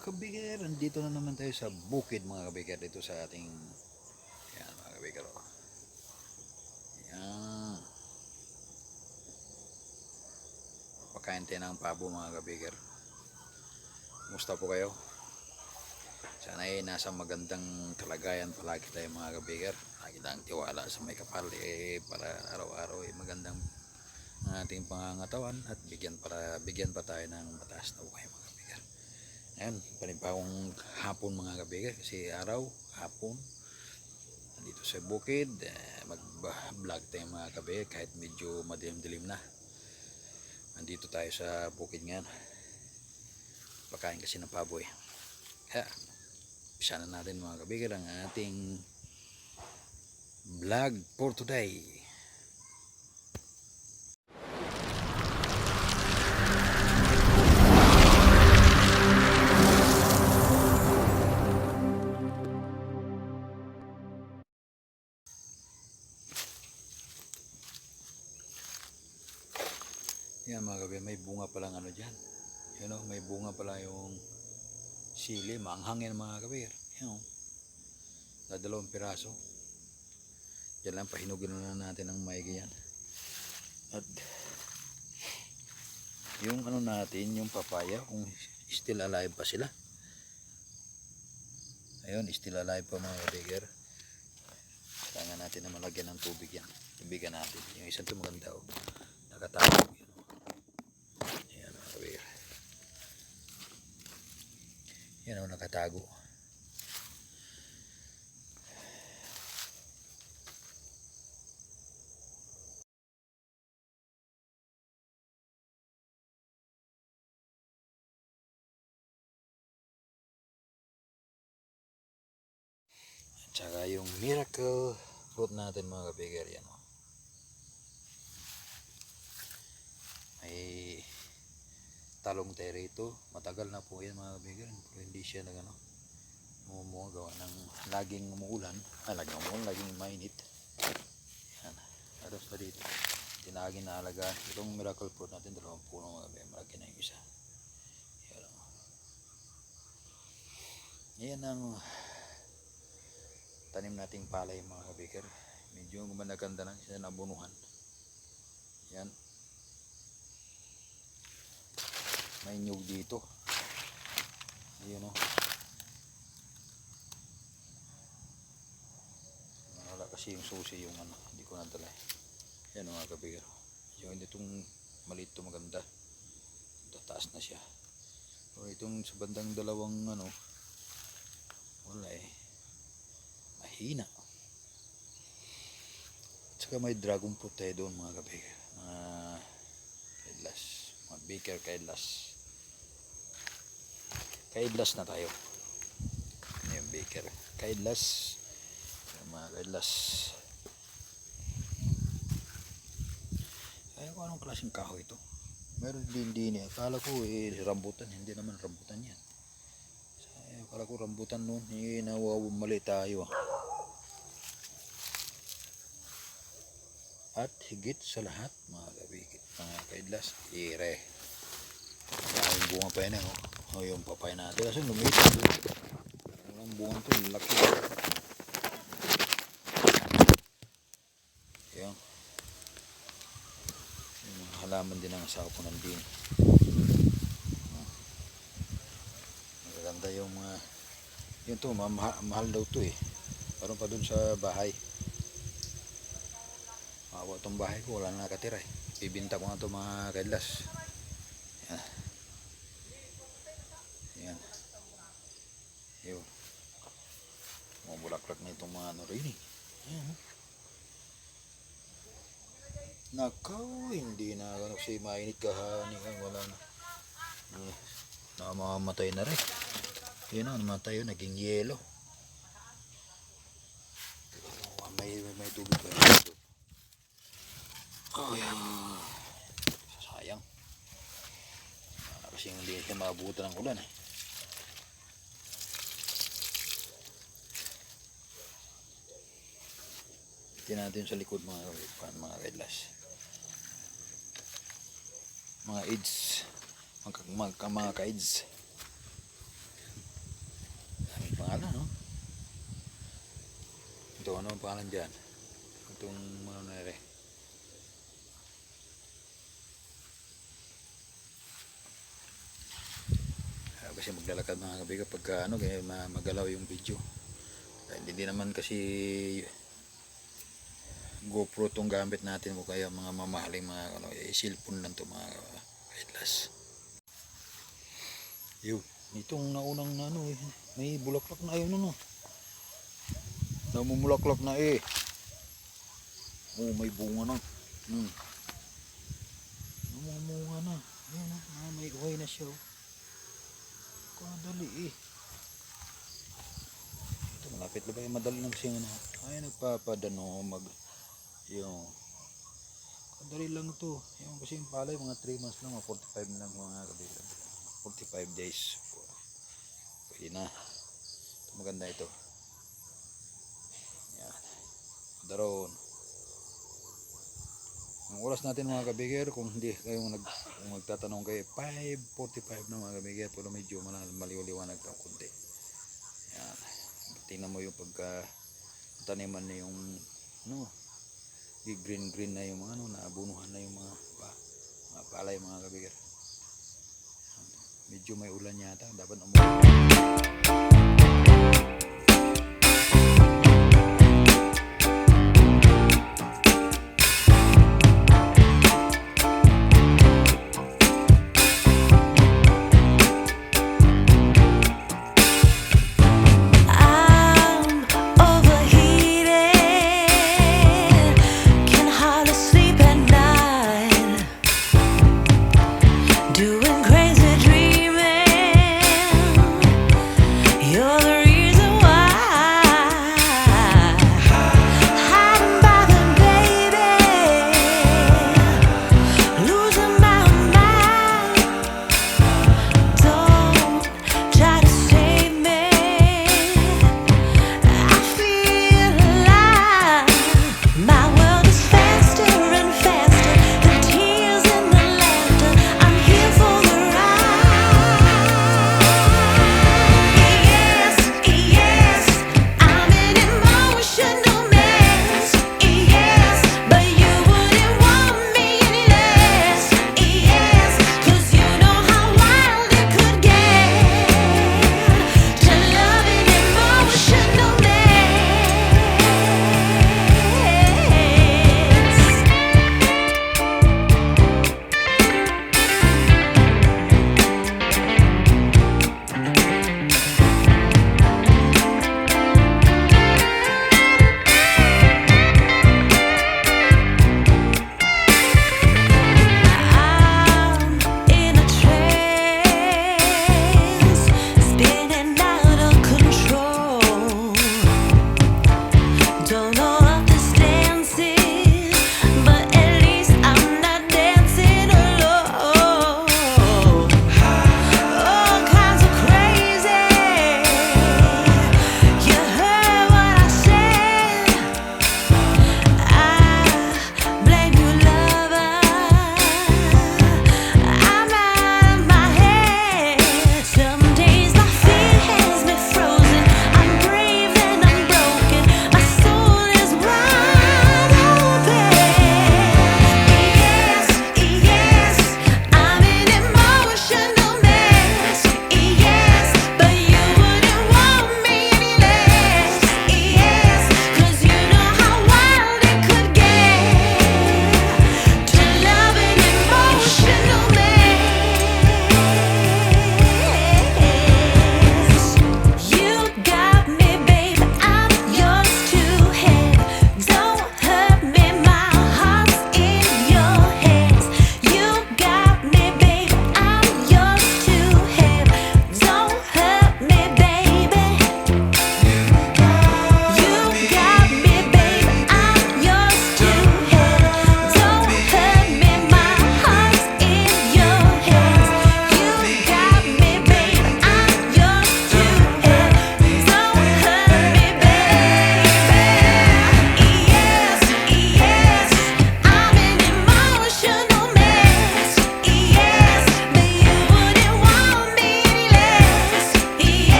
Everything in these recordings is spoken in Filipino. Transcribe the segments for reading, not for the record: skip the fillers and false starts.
kabigar, andito na naman tayo sa bukid mga kabigar, dito sa ating yan mga kabigar, oh. Yan, pakain tayo ng pabo mga kabigar. Kumusta po kayo? Sana ay nasa magandang kalagayan palagi tayo mga kabigar. Lagi tayong tiwala sa may kapal para araw-araw magandang ang ating pangangatawan at bigyan pa tayo ng mataas na buhay mga kabigar. Ayan, panibagong hapon mga kabigar, kasi araw, hapon, dito sa bukid, mag-vlog tayo mga kabigar kahit medyo madilim-dilim na. Nandito tayo sa bukid ngayon, pagkain kasi ng paboy. Kaya umpisa na natin mga kabigar ang ating vlog for today. Yan mga kabigar, may bunga palang ano dyan. You know, may bunga pala yung sili, maanghang yan mga kabigar. Yan o, dalawang piraso. Diyan lang, pahinugin na natin ng maigi yan. At yung ano natin, yung papaya, kung still alive pa sila. Ayun, still alive pa mga kabigar. Kailangan natin na malagyan ng tubig yan. Tubigan natin. Yung isang ito maganda o, nakatawag. Ayan mga kabigar. Yan o, nakatago. At saka yung miracle fruit natin mga kabigar, yan o. May talong tayo rito. Matagal na po yan mga kabigar, pero hindi siya umumunga gawa ng laging umuulan. Laging umuulan, laging mainit. Yan, aros pa dito. Tinagin na alagaan. Itong miracle fruit natin, 2 puno mga kabigar, malaki na yung isa. Yan o. Yan ang tanim nating palay mga kabigar. Medyo gumanda-ganda na siya, nabunuhan. Yan, may nyug dito. Ayun o, wala kasi yung susi, yung ano, hindi ko nadala. Yan o mga kabigar, yung itong maliit to maganda, tataas na siya. O itong sa bandang dalawang ano, wala mahina. Saka may dragon fruit tayo doon mga kabigar, kaidlas, mga baker kaidlas. Kaidlas na tayo. Yung baker kaidlas, yung mga kaidlas. Ayaw ko anong klaseng kahoy ito. Meron din akala ko rambutan, hindi naman rambutan yan. Akala ko rambutan noon, mali tayo. At higit sa lahat mga kabigit, mga kaidlas, ire. Maraming bunga pa yan eh. O yung papaya natin kasi lumipat. Ang bunga ito, laki. Yan. Yung mga halaman din ang asawa ko nandun. Magaganda yung mga yun to, mahal daw to eh. Parang pa dun sa bahay. Mawa itong bahay ko, wala na nakatira eh. Bibinta ko na ito mga kaidlas. Yan. Yan. Yun. Mga bulaklak na itong mga ano rin eh. Yan. Nakaw, hindi na kasi mainit kahani. Wala na. Namamatay na rin. Yan na, namatay yun, naging yelo. May tubig pa rin. Oh, yan. Sayang. Kasi hindi siya maabutan ng ulan eh. Tingnan natin sa likod mga kaidlas. Mga aids. Mga kaids. pangalan, no? Ito, ano ang pangalan dyan? Itong ano na rin. Kasi maglalakad mga kabiga pagka ano, kaya magalaw yung video. Hindi naman kasi GoPro tong gamit natin o kaya mga mamahaling mga ano, cellphone lang to mga kaidlas. Yun, itong naunang na ano, may bulaklak na ayun ano. Namumulaklak na eh. Oh, may bunga na. Namumunga na. Ayun may uhay na siya. Kadali eh. Ito malapit na ba yung madali lang siya ano. Ay nagpapadano yung kadali lang to. Yung kasi yung palay mga 3 months lang, mga 45 lang mga kabilang. 45 days. Pwede na. Ito maganda ito. Yan. Daron. Ang oras natin mga kabigger, kung hindi kayong kung magtatanong kayo, 5:45 na mga kabigger, pero medyo maliwaliwanag ng konti. Yan. Tingnan mo yung pagka taniman na yung no, green na yung mga ano, naabunuhan na yung mga palay mga kabigger. Medyo may ulan yata, dapat umulan. Doing crazy dreaming.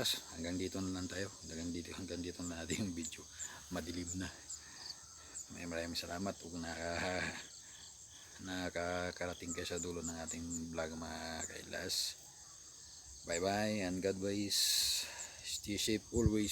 bukas. Hanggang dito na lang tayo. Hanggang dito na natin yung video. Madilim na. Maraming salamat kung nakakarating kayo sa dulo ng ating vlog mga kailas. Bye bye and God bless. Stay safe always.